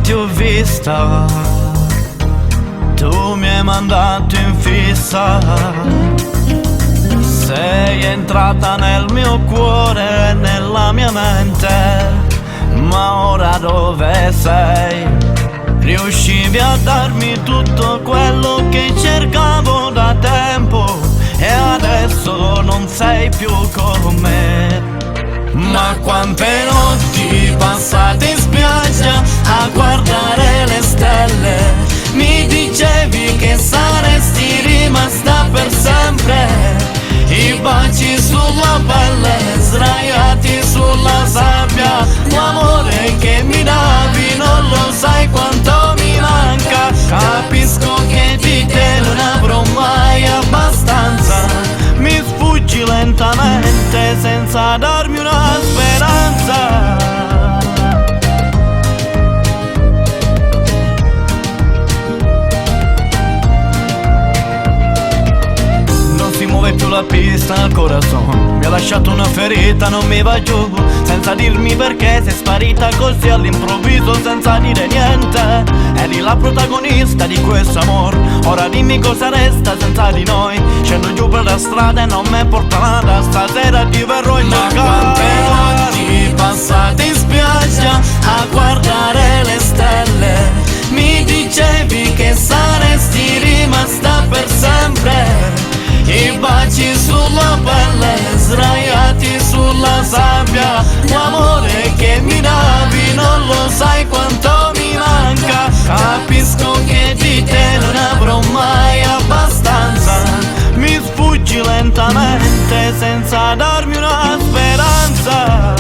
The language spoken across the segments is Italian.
ti ho vista, tu mi hai mandato in fissa. Sei entrata nel mio cuore, nella mia mente, ma ora dove sei? Riuscivi a darmi tutto quello che cercavo da tempo, e adesso non sei più con me. Ma quante notti passate in spiaggia a guardare le stelle, mi dicevi che saresti rimasta per sempre. I baci sulla pelle, sdraiati sulla sabbia, l'amore che mi davi non lo sai quanto mi manca. Capisco che di te non avrò mai abbastanza, mi sfuggi lentamente senza darmi una speranza. Si muove più la pista al corazon, mi ha lasciato una ferita, non mi va giù. Senza dirmi perché sei sparita così all'improvviso, senza dire niente. Eri la protagonista di questo amor, ora dimmi cosa resta senza di noi. Scendo giù per la strada e non mi porta nada, stasera ti verrò in cercare. Ma quante notti passate in spiaggia a guardare le stelle, mi dicevi che saresti rimasta per sempre. I baci sulla pelle, sdraiati sulla sabbia, l'amore che mi davi non lo sai quanto mi manca. Capisco che di te non avrò mai abbastanza, mi sfuggi lentamente senza darmi una speranza.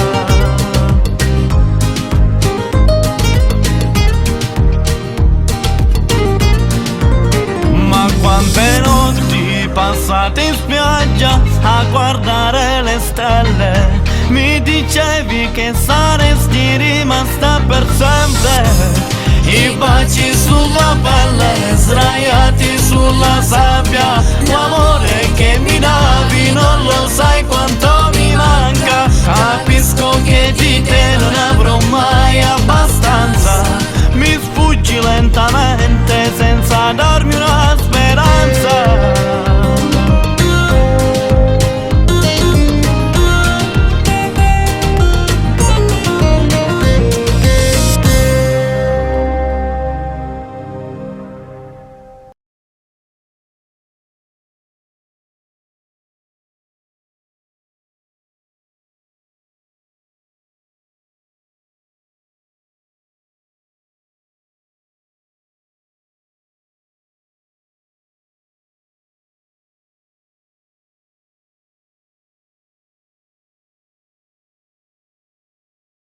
Ma quante notti passate in spiaggia a guardare le stelle, mi dicevi che saresti rimasta per sempre. I baci sulla pelle, sdraiati sulla sabbia, l'amore che mi davi non lo sai